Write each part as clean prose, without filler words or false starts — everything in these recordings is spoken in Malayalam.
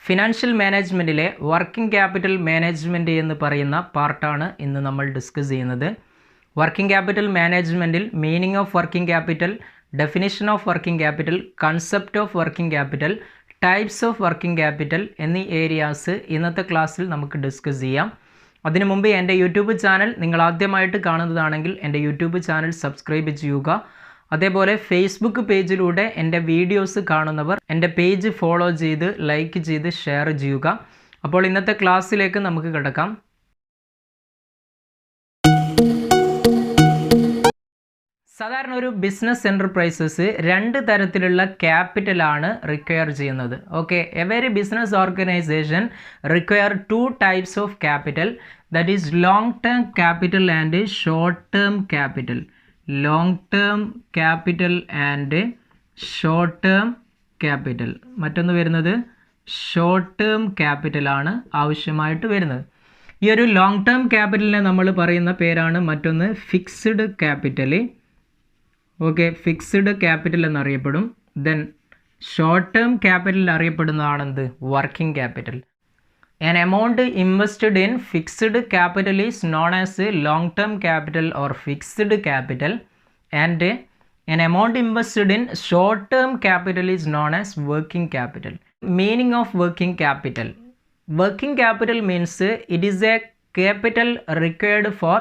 ഫിനാൻഷ്യൽ മാനേജ്മെൻറ്റിലെ വർക്കിംഗ് ക്യാപിറ്റൽ മാനേജ്മെൻറ്റ് എന്ന് പറയുന്ന പാർട്ടാണ് ഇന്ന് നമ്മൾ ഡിസ്കസ് ചെയ്യുന്നത്. വർക്കിംഗ് ക്യാപിറ്റൽ മാനേജ്മെൻറ്റിൽ meaning of working capital, definition of working capital, concept of working capital, types of working capital എന്നീ ഏരിയാസ് ഇന്നത്തെ ക്ലാസ്സിൽ നമുക്ക് ഡിസ്കസ് ചെയ്യാം. അതിനു മുമ്പ് എൻ്റെ യൂട്യൂബ് ചാനൽ നിങ്ങൾ ആദ്യമായിട്ട് കാണുന്നതാണെങ്കിൽ എൻ്റെ യൂട്യൂബ് ചാനൽ സബ്സ്ക്രൈബ് ചെയ്യുക. അതേപോലെ ഫേസ്ബുക്ക് പേജിലൂടെ എൻ്റെ വീഡിയോസ് കാണുന്നവർ എൻ്റെ പേജ് ഫോളോ ചെയ്ത് ലൈക്ക് ചെയ്ത് ഷെയർ ചെയ്യുക. അപ്പോൾ ഇന്നത്തെ ക്ലാസ്സിലേക്ക് നമുക്ക് കിടക്കാം. സാധാരണ ഒരു ബിസിനസ് എൻ്റർപ്രൈസസ് രണ്ട് തരത്തിലുള്ള ക്യാപിറ്റലാണ് റിക്വയർ ചെയ്യുന്നത്. Okay, every business organisation require two types of capital, that is long term capital and short term capital. Long term capital and short term capital. മറ്റൊന്ന് വരുന്നത് ഷോർട്ട് ടേം ക്യാപിറ്റലാണ് ആവശ്യമായിട്ട് വരുന്നത്. ഈ ഒരു ലോങ് ടേം ക്യാപിറ്റലിനെ നമ്മൾ പറയുന്ന പേരാണ് മറ്റൊന്ന് fixed capital. Okay, fixed capital എന്നറിയപ്പെടും. ദെൻ ഷോർട്ട് ടേം ക്യാപിറ്റൽ അറിയപ്പെടുന്നതാണെന്ത്? Working capital. An amount invested in fixed capital is known as long-term capital or fixed capital, and an amount invested in short-term capital is known as working capital. Meaning of working capital. Working capital means it is a capital required for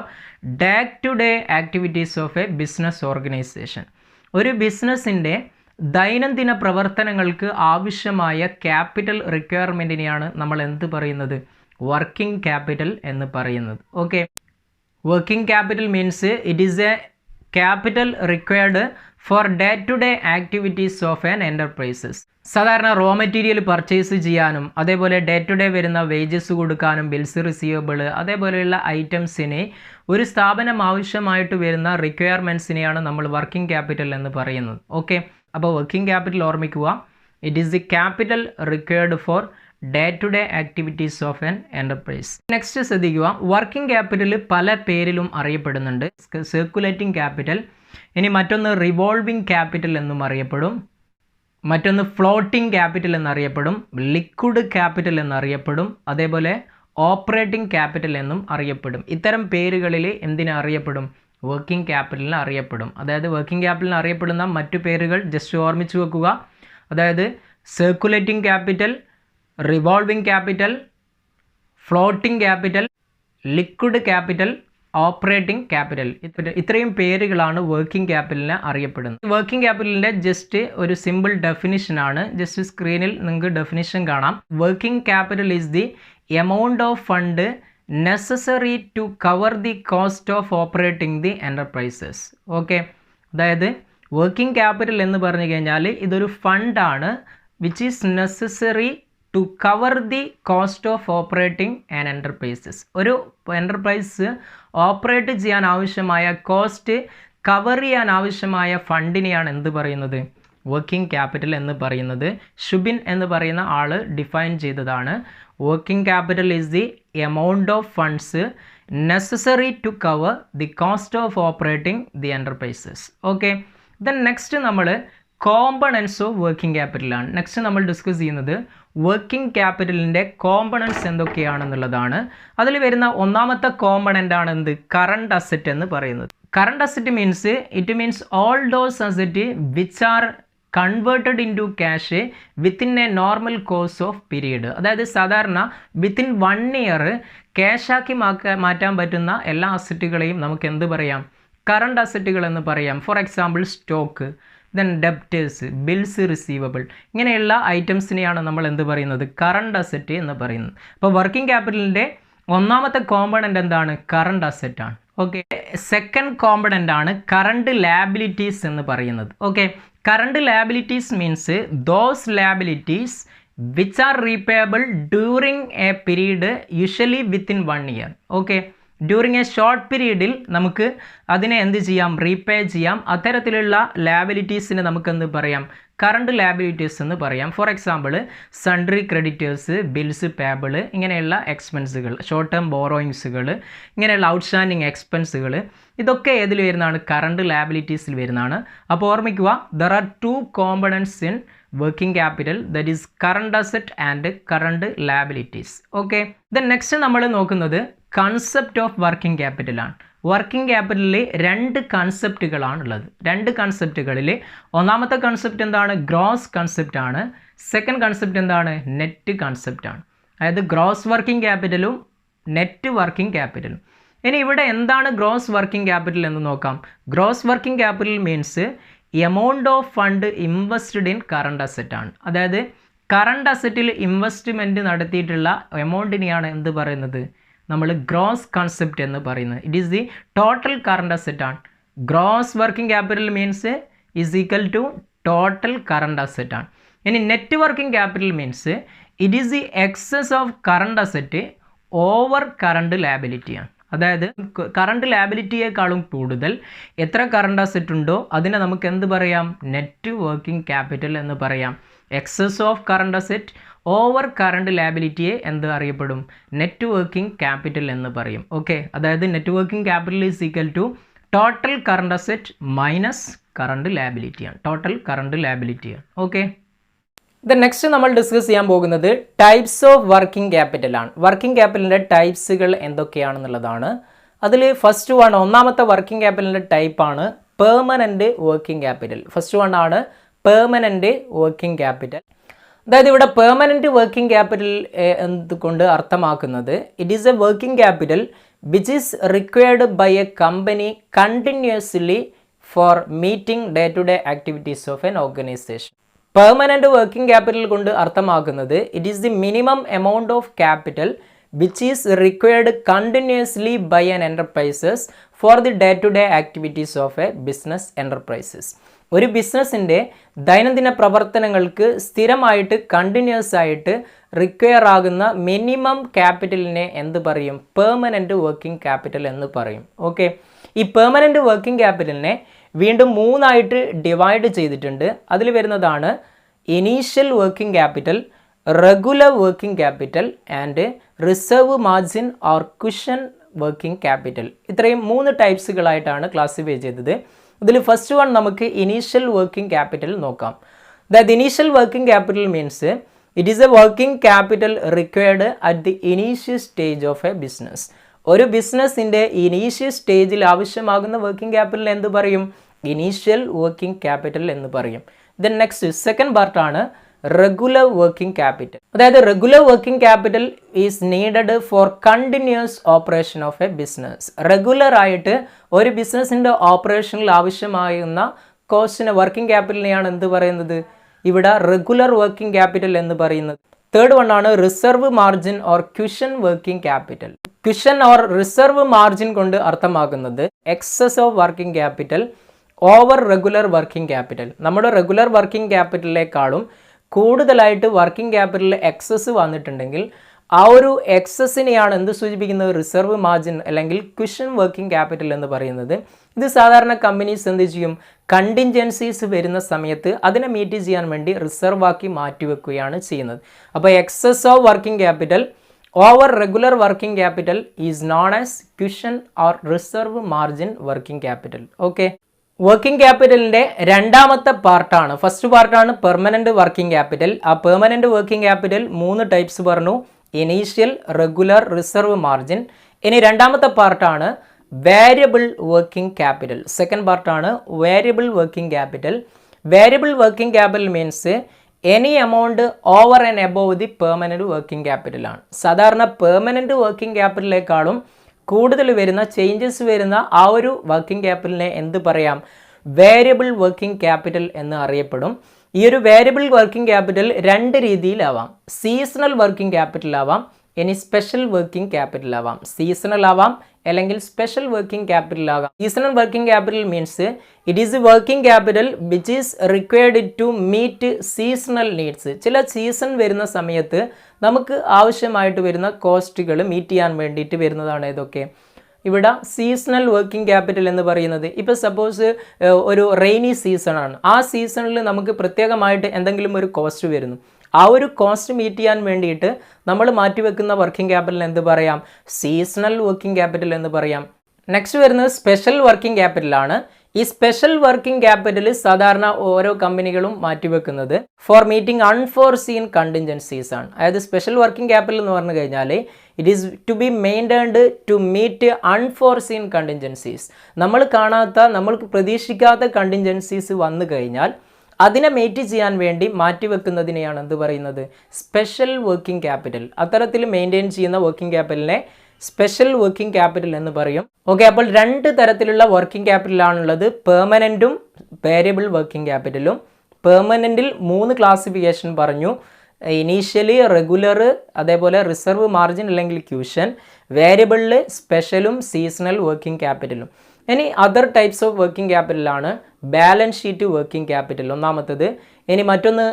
day-to-day activities of a business organization. ഒരു ബിസിനസ്സിൻ്റെ ദൈനംദിന പ്രവർത്തനങ്ങൾക്ക് ആവശ്യമായ ക്യാപിറ്റൽ റിക്വയർമെൻറ്റിനെയാണ് നമ്മൾ എന്ത് പറയുന്നത്? വർക്കിംഗ് ക്യാപിറ്റൽ എന്ന് പറയുന്നത്. Okay, working capital means it is a capital required for day to day activities of an enterprises. സാധാരണ റോ മെറ്റീരിയൽ പർച്ചേസ് ചെയ്യാനും അതേപോലെ ഡേ ടു ഡേ വരുന്ന വേജസ് കൊടുക്കാനും ബിൽസ് റിസീവബിൾ അതേപോലെയുള്ള ഐറ്റംസിന് ഒരു സ്ഥാപനം ആവശ്യമായിട്ട് വരുന്ന റിക്വയർമെൻറ്റ്സിനെയാണ് നമ്മൾ വർക്കിംഗ് ക്യാപിറ്റൽ എന്ന് പറയുന്നത്. ഓക്കെ, അപ്പോൾ വർക്കിംഗ് ക്യാപിറ്റൽ ഓർമ്മിക്കുക, it is the capital required for day to day activities of an enterprise. Next ശ്രദ്ധിക്കുക, വർക്കിംഗ് ക്യാപിറ്റൽ പല പേരിലും അറിയപ്പെടുന്നുണ്ട്. സർക്കുലേറ്റിംഗ് ക്യാപിറ്റൽ, ഇനി മറ്റൊന്ന് റിവോൾവിംഗ് ക്യാപിറ്റൽ എന്നും അറിയപ്പെടും, മറ്റൊന്ന് ഫ്ലോട്ടിംഗ് ക്യാപിറ്റൽ എന്നറിയപ്പെടും, ലിക്വിഡ് ക്യാപിറ്റൽ എന്നറിയപ്പെടും, അതേപോലെ ഓപ്പറേറ്റിംഗ് ക്യാപിറ്റൽ എന്നും അറിയപ്പെടും. ഇത്തരം പേരുകളിൽ എന്തിനെ അറിയപ്പെടും? വർക്കിംഗ് ക്യാപിറ്റലിന് അറിയപ്പെടും. അതായത് വർക്കിംഗ് ക്യാപിറ്റലിന് അറിയപ്പെടുന്ന മറ്റു പേരുകൾ ജസ്റ്റ് ഓർമ്മിച്ച് വെക്കുക. അതായത് circulating capital, revolving capital, floating capital, liquid capital, operating capital. ഇത്രയും പേരുകളാണ് വർക്കിംഗ് ക്യാപിറ്റലിനെ അറിയപ്പെടുന്നത്. വർക്കിംഗ് ക്യാപിറ്റലിൻ്റെ ജസ്റ്റ് ഒരു സിമ്പിൾ ഡെഫിനിഷനാണ്. ജസ്റ്റ് സ്ക്രീനിൽ നിങ്ങൾക്ക് ഡെഫിനിഷൻ കാണാം. Working capital is the amount of fund necessary to cover the cost of operating the enterprises. Okay, അതായത് വർക്കിംഗ് ക്യാപിറ്റൽ എന്ന് പറഞ്ഞു കഴിഞ്ഞാൽ ഇതൊരു ഫണ്ടാണ് which is necessary to cover the cost of operating an enterprises. ഒരു എൻ്റർപ്രൈസ് ഓപ്പറേറ്റ് ചെയ്യാൻ ആവശ്യമായ കോസ്റ്റ് കവർ ചെയ്യാൻ ആവശ്യമായ ഫണ്ടിനെയാണ് എന്ത് പറയുന്നത്? വർക്കിംഗ് ക്യാപിറ്റൽ എന്ന് പറയുന്നത്. ഷുബിൻ എന്ന് പറയുന്ന ആൾ ഡിഫൈൻ ചെയ്തതാണ്. Working capital is the amount of funds necessary to cover the cost of operating the enterprises. Okay, then next നമ്മൾ കോമ്പണൻസ് ഓഫ് വർക്കിംഗ് ക്യാപിറ്റലാണ് നെക്സ്റ്റ് നമ്മൾ ഡിസ്കസ് ചെയ്യുന്നത്. വർക്കിംഗ് ക്യാപിറ്റലിൻ്റെ കോമ്പണൻസ് എന്തൊക്കെയാണെന്നുള്ളതാണ്. അതിൽ വരുന്ന ഒന്നാമത്തെ കോമ്പണൻ്റ് ആണ് എന്ത്? കറണ്ട് അസറ്റ് എന്ന് പറയുന്നത്. Current asset means it means all those asset which are converted into cash within a normal course of period. അതായത് സാധാരണ വിത്തിൻ 1 ഇയർ ക്യാഷാക്കി മാറ്റാൻ പറ്റുന്ന എല്ലാ അസറ്റുകളെയും നമുക്ക് എന്ത് പറയാം? കറണ്ട് അസറ്റുകൾ എന്ന് പറയാം. For example stock, then debtors, bills receivable, ഇങ്ങനെയുള്ള ഐറ്റംസിനെയാണ് നമ്മൾ എന്ത് പറയുന്നത്? കറണ്ട് അസറ്റ് എന്ന് പറയുന്നത്. അപ്പോൾ വർക്കിംഗ് ക്യാപിറ്റലിൻ്റെ ഒന്നാമത്തെ കോമ്പണൻ്റ് എന്താണ്? കറണ്ട് അസറ്റ് ആണ്. ഓക്കെ, സെക്കൻഡ് കോമ്പണൻ്റ് ആണ് കറണ്ട് ലാബിലിറ്റീസ് എന്ന് പറയുന്നത്. Okay, current liabilities means those liabilities which are repayable during A period usually within 1 year. Okay, during A short പീരീഡിൽ നമുക്ക് അതിനെ എന്ത് ചെയ്യാം? റീപേ ചെയ്യാം. അത്തരത്തിലുള്ള ലാബിലിറ്റീസിന് നമുക്ക് എന്ത് പറയാം? കറണ്ട് ലാബിലിറ്റീസ് എന്ന് പറയാം. For example sundry creditors, bills payable, ഇങ്ങനെയുള്ള എക്സ്പെൻസുകൾ, ഷോർട്ട് ടേം ബോറോയിങ്സുകൾ, ഇങ്ങനെയുള്ള ഔട്ട്സ്റ്റാൻഡിങ് എക്സ്പെൻസുകൾ, ഇതൊക്കെ ഏതിൽ വരുന്നതാണ്? കറണ്ട് ലാബിലിറ്റീസിൽ വരുന്നതാണ്. അപ്പോൾ ഓർമ്മിക്കുക, there are two components in working capital, that is current asset and current liabilities. Okay, then next നമ്മൾ നോക്കുന്നത് കൺസെപ്റ്റ് ഓഫ് വർക്കിംഗ് ക്യാപിറ്റലാണ്. വർക്കിംഗ് ക്യാപിറ്റലിൽ രണ്ട് കൺസെപ്റ്റുകളാണ് ഉള്ളത്. രണ്ട് കൺസെപ്റ്റുകളിൽ ഒന്നാമത്തെ കൺസെപ്റ്റ് എന്താണ്? ഗ്രോസ് കൺസെപ്റ്റ് ആണ്. സെക്കൻഡ് കൺസെപ്റ്റ് എന്താണ്? നെറ്റ് കൺസെപ്റ്റ് ആണ്. അതായത് ഗ്രോസ് വർക്കിംഗ് ക്യാപിറ്റലും നെറ്റ് വർക്കിംഗ് ക്യാപിറ്റലും. ഇനി ഇവിടെ എന്താണ് ഗ്രോസ് വർക്കിംഗ് ക്യാപിറ്റൽ എന്ന് നോക്കാം. Gross working capital means amount of fund invested in current asset ആണ്. അതായത് കറണ്ട് അസറ്റിൽ ഇൻവെസ്റ്റ്മെൻറ്റ് നടത്തിയിട്ടുള്ള എമൗണ്ടിനെയാണ് എന്ത് പറയുന്നത്? നമ്മൾ ഗ്രോസ് കൺസെപ്റ്റ് എന്ന് പറയുന്നത്. It is the total current asset ആണ്. Gross working capital means is equal to total current asset ആണ്. ഇനി net working capital means it is the excess of current asset over current liability ആണ്. അതായത് കറണ്ട് ലാബിലിറ്റിയേക്കാളും കൂടുതൽ എത്ര കറണ്ട് അസറ്റ് ഉണ്ടോ അതിനെ നമുക്ക് എന്ത് പറയാം? നെറ്റ് വർക്കിംഗ് ക്യാപിറ്റൽ എന്ന് പറയാം. Excess of current asset over current ലാബിലിറ്റിയെ എന്ത് അറിയപ്പെടും? നെറ്റ് വർക്കിംഗ് ക്യാപിറ്റൽ എന്ന് പറയും. ഓക്കെ, അതായത് net working capital is equal to total current asset minus current ലാബിലിറ്റിയാണ്. ടോട്ടൽ കറണ്ട് ലാബിലിറ്റിയാണ്. ഓക്കെ, ദെൻ നെക്സ്റ്റ് നമ്മൾ ഡിസ്കസ് ചെയ്യാൻ പോകുന്നത് ടൈപ്സ് ഓഫ് വർക്കിംഗ് ക്യാപിറ്റൽ ആണ്. വർക്കിംഗ് ക്യാപിറ്റലിൻ്റെ ടൈപ്സുകൾ എന്തൊക്കെയാണെന്നുള്ളതാണ്. അതിൽ ഫസ്റ്റ് വൺ, ഒന്നാമത്തെ വർക്കിംഗ് ക്യാപിറ്റലിൻ്റെ ടൈപ്പാണ് permanent working capital. First one ആണ് പെർമനൻറ്റ് വർക്കിംഗ് ക്യാപിറ്റൽ. അതായത് ഇവിടെ പെർമനൻറ്റ് വർക്കിംഗ് ക്യാപിറ്റൽ എന്തുകൊണ്ട് അർത്ഥമാക്കുന്നത്? It is a working capital which is required by a company continuously for meeting day to day activities of an organisation. Permanent working capital കൊണ്ട് അർത്ഥമാക്കുന്നത് it is the minimum amount of capital which is required continuously by an enterprises for the day to day activities of a business enterprises. ഒരു ബിസിനസ്സിൻ്റെ ദൈനംദിന പ്രവർത്തനങ്ങൾക്ക് സ്ഥിരമായിട്ട് കണ്ടിന്യൂസ് ആയിട്ട് റിക്വയർ ആകുന്ന മിനിമം ക്യാപിറ്റലിനെ എന്ത് പറയും? പെർമനൻറ്റ് വർക്കിംഗ് ക്യാപിറ്റൽ എന്ന് പറയും. ഓക്കെ, ഈ പെർമനൻറ്റ് വർക്കിംഗ് ക്യാപിറ്റലിനെ വീണ്ടും മൂന്നായിട്ട് ഡിവൈഡ് ചെയ്തിട്ടുണ്ട്. അതിൽ വരുന്നതാണ് initial working capital, regular working capital and reserve margin or cushion working capital. ഇത്രയും മൂന്ന് ടൈപ്സുകളായിട്ടാണ് ക്ലാസിഫൈ ചെയ്തത്. ഇതിൽ ഫസ്റ്റ് വൺ നമുക്ക് ഇനീഷ്യൽ വർക്കിംഗ് ക്യാപിറ്റൽ നോക്കാം. That initial working capital means it is a working capital required at the initial stage of a business. ഒരു ബിസിനസ്സിൻ്റെ ഇനീഷ്യൽ സ്റ്റേജിൽ ആവശ്യമാകുന്ന വർക്കിംഗ് ക്യാപിറ്റൽ എന്ത് പറയും? ഇനീഷ്യൽ വർക്കിംഗ് ക്യാപിറ്റൽ എന്ന് പറയും. ദെൻ നെക്സ്റ്റ് സെക്കൻഡ് പാർട്ടാണ് റെഗുലർ വർക്കിംഗ് ക്യാപിറ്റൽ. അതായത് regular working capital is needed for continuous operation of a business. Regular ആയിട്ട് ഒരു ബിസിനസ്സിൻ്റെ ഓപ്പറേഷനിൽ ആവശ്യമാകുന്ന കോസ്റ്റിനെ വർക്കിംഗ് ക്യാപിറ്റലിനെയാണ് എന്ത് പറയുന്നത്? ഇവിടെ റെഗുലർ വർക്കിംഗ് ക്യാപിറ്റൽ എന്ന് പറയുന്നത്. തേർഡ് വൺ ആണ് reserve margin or cushion working capital. Cushion or reserve margin കൊണ്ട് അർത്ഥമാക്കുന്നത് excess of working capital over regular working capital. നമ്മുടെ റെഗുലർ വർക്കിംഗ് ക്യാപിറ്റലിനേക്കാളും കൂടുതലായിട്ട് വർക്കിംഗ് ക്യാപിറ്റലിൽ എക്സസ് വന്നിട്ടുണ്ടെങ്കിൽ ആ ഒരു എക്സസിനെയാണ് എന്ത് സൂചിപ്പിക്കുന്നത്? റിസർവ് മാർജിൻ അല്ലെങ്കിൽ ക്യുഷൻ വർക്കിംഗ് ക്യാപിറ്റൽ എന്ന് പറയുന്നത്. ഇത് സാധാരണ കമ്പനീസ് എന്ത് ചെയ്യും? കണ്ടിൻജൻസീസ് വരുന്ന സമയത്ത് അതിനെ മീറ്റ് ചെയ്യാൻ വേണ്ടി റിസർവ് ആക്കി മാറ്റിവെക്കുകയാണ് ചെയ്യുന്നത്. അപ്പോൾ excess of working capital over regular working capital is known as cushion or reserve margin working capital. Okay, working ക്യാപിറ്റലിൻ്റെ രണ്ടാമത്തെ പാർട്ടാണ്. ഫസ്റ്റ് പാർട്ടാണ് പെർമനൻറ്റ് വർക്കിംഗ് ക്യാപിറ്റൽ. ആ പെർമനൻറ്റ് വർക്കിംഗ് ക്യാപിറ്റൽ മൂന്ന് ടൈപ്സ് പറഞ്ഞു: ഇനീഷ്യൽ, റെഗുലർ, റിസർവ് മാർജിൻ. ഇനി രണ്ടാമത്തെ പാർട്ടാണ് വേരിയബിൾ വർക്കിംഗ് ക്യാപിറ്റൽ. സെക്കൻഡ് പാർട്ടാണ് variable working capital. Variable working capital means any amount over and above the permanent working ക്യാപിറ്റലാണ്. സാധാരണ പെർമനൻറ്റ് വർക്കിംഗ് ക്യാപിറ്റലിനേക്കാളും കൂടുതൽ വരുന്ന ചേഞ്ചസ് വരുന്ന ആ ഒരു വർക്കിംഗ് ക്യാപിറ്റലിനെ എന്ത് പറയാം? വേരിയബിൾ വർക്കിംഗ് ക്യാപിറ്റൽ എന്ന് അറിയപ്പെടും. ഈ ഒരു വേരിയബിൾ വർക്കിംഗ് ക്യാപിറ്റൽ രണ്ട് രീതിയിലാവാം. സീസണൽ വർക്കിംഗ് ക്യാപിറ്റൽ ആവാം, ഇനി സ്പെഷ്യൽ വർക്കിംഗ് ക്യാപിറ്റൽ ആവാം. സീസണൽ ആവാം അല്ലെങ്കിൽ സ്പെഷ്യൽ വർക്കിംഗ് ക്യാപിറ്റൽ ആകാം. Seasonal working capital means it is working capital which is required to meet seasonal needs. ചില സീസൺ വരുന്ന സമയത്ത് നമുക്ക് ആവശ്യമായിട്ട് വരുന്ന കോസ്റ്റുകൾ മീറ്റ് ചെയ്യാൻ വേണ്ടിയിട്ട് വരുന്നതാണ് ഇതൊക്കെ ഇവിടെ സീസണൽ വർക്കിംഗ് ക്യാപിറ്റൽ എന്ന് പറയുന്നത് ഇപ്പോൾ സപ്പോസ് ഒരു റെയിനി സീസണാണ്, ആ സീസണിൽ നമുക്ക് പ്രത്യേകമായിട്ട് എന്തെങ്കിലും ഒരു കോസ്റ്റ് വരുന്നു, ആ ഒരു കോസ്റ്റ് മീറ്റ് ചെയ്യാൻ വേണ്ടിയിട്ട് നമ്മൾ മാറ്റിവെക്കുന്ന വർക്കിംഗ് ക്യാപിറ്റൽ എന്ത് പറയാം? സീസണൽ വർക്കിംഗ് ക്യാപിറ്റൽ എന്ന് പറയാം. നെക്സ്റ്റ് വരുന്നത് സ്പെഷ്യൽ വർക്കിംഗ് ക്യാപിറ്റലാണ്. ഈ സ്പെഷ്യൽ വർക്കിംഗ് ക്യാപിറ്റൽ സാധാരണ ഓരോ കമ്പനികളും മാറ്റിവെക്കുന്നത് ഫോർ മീറ്റിംഗ് അൺഫോർസീൻ കണ്ടിൻജൻസീസ് ആണ്. അതായത് സ്പെഷ്യൽ വർക്കിംഗ് ക്യാപിറ്റൽ എന്ന് പറഞ്ഞു കഴിഞ്ഞാൽ it is to be maintained to meet unforeseen contingencies. നമ്മൾ കാണാത്ത, നമ്മൾക്ക് പ്രതീക്ഷിക്കാത്ത കണ്ടിൻജൻസീസ് വന്നു കഴിഞ്ഞാൽ അതിനെ മീറ്റ് ചെയ്യാൻ വേണ്ടി മാറ്റിവെക്കുന്നതിനെയാണ് എന്ത് പറയുന്നത്? Special working capital. അത്തരത്തിൽ മെയിൻറ്റെയിൻ ചെയ്യുന്ന വർക്കിംഗ് ക്യാപിറ്റലിനെ സ്പെഷ്യൽ വർക്കിംഗ് ക്യാപിറ്റൽ എന്ന് പറയും. ഓക്കെ, അപ്പോൾ രണ്ട് തരത്തിലുള്ള വർക്കിംഗ് ക്യാപിറ്റലാണുള്ളത്, പെർമനൻറ്റും വേരിയബിൾ വർക്കിംഗ് ക്യാപിറ്റലും. പെർമനൻറ്റിൽ 3 ക്ലാസിഫിക്കേഷൻ പറഞ്ഞു. ഇനീഷ്യലി, റെഗുലർ, അതേപോലെ റിസർവ് മാർജിൻ അല്ലെങ്കിൽ ക്യൂഷൻ. വേരിയബിളിൽ സ്പെഷ്യലും സീസണൽ വർക്കിംഗ് ക്യാപിറ്റലും. ഇനി അതർ ടൈപ്സ് ഓഫ് വർക്കിംഗ് ക്യാപിറ്റലാണ് ബാലൻസ് ഷീറ്റ് വർക്കിംഗ് ക്യാപിറ്റൽ ഒന്നാമത്തത്. ഇനി മറ്റൊന്ന്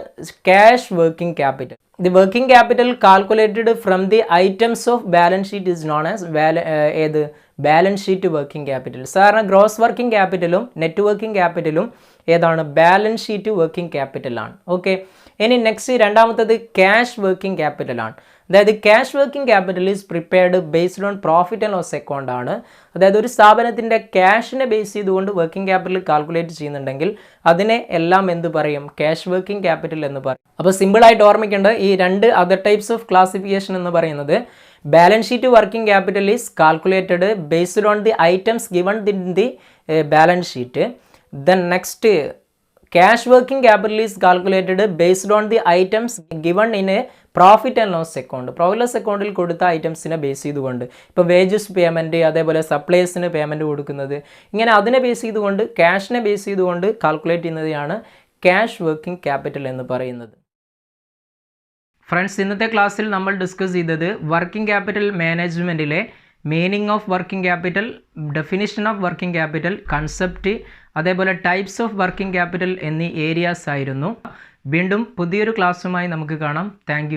cash working capital. The working capital calculated from the items of balance sheet is known as ഏത് ബാലൻസ് ഷീറ്റ് വർക്കിംഗ് ക്യാപിറ്റൽ. സാധാരണ ഗ്രോസ് വർക്കിംഗ് ക്യാപിറ്റലും നെറ്റ് വർക്കിംഗ് ക്യാപിറ്റലും ഏതാണ്? ബാലൻസ് ഷീറ്റ് വർക്കിംഗ് ക്യാപിറ്റലാണ്. ഓക്കെ, ഇനി നെക്സ്റ്റ് രണ്ടാമത്തത് ക്യാഷ് വർക്കിംഗ് ക്യാപിറ്റലാണ്. അതായത് cash working capital is prepared based on profit and loss account ആണ്. അതായത് ഒരു സ്ഥാപനത്തിൻ്റെ ക്യാഷിനെ ബേസ് ചെയ്തുകൊണ്ട് വർക്കിംഗ് ക്യാപിറ്റൽ കാൽക്കുലേറ്റ് ചെയ്യുന്നുണ്ടെങ്കിൽ അതിനെ എല്ലാം എന്ത് പറയും? ക്യാഷ് വർക്കിംഗ് ക്യാപിറ്റൽ എന്ന് പറയും. അപ്പോൾ സിമ്പിളായിട്ട് ഓർമ്മിക്കേണ്ട ഈ രണ്ട് അതർ ടൈപ്സ് ഓഫ് ക്ലാസിഫിക്കേഷൻ എന്ന് പറയുന്നത്, balance sheet working capital is calculated based on the items given in the balance sheet. Then next cash working capital is calculated based on the items given in a profit and loss account. Profit loss അക്കൗണ്ടിൽ കൊടുത്ത ഐറ്റംസിനെ ബേസ് ചെയ്തുകൊണ്ട്, ഇപ്പോൾ വേജസ് പേയ്മെൻറ്റ്, അതേപോലെ സപ്ലൈസിന് പേയ്മെൻറ്റ് കൊടുക്കുന്നത്, ഇങ്ങനെ അതിനെ ബേസ് ചെയ്തുകൊണ്ട്, ക്യാഷിനെ ബേസ് ചെയ്തുകൊണ്ട് കാൽക്കുലേറ്റ് ചെയ്യുന്നതാണ് ക്യാഷ് വർക്കിംഗ് ക്യാപിറ്റൽ എന്ന് പറയുന്നത്. ഫ്രണ്ട്സ്, ഇന്നത്തെ ക്ലാസ്സിൽ നമ്മൾ ഡിസ്കസ് ചെയ്തത് വർക്കിംഗ് ക്യാപിറ്റൽ മാനേജ്മെൻറ്റിലെ meaning of working capital, definition of working capital, concept, അതേപോലെ ടൈപ്സ് ഓഫ് വർക്കിംഗ് ക്യാപിറ്റൽ എന്നീ ഏരിയാസ് ആയിരുന്നു. വീണ്ടും പുതിയൊരു ക്ലാസ്സുമായി നമുക്ക് കാണാം. താങ്ക്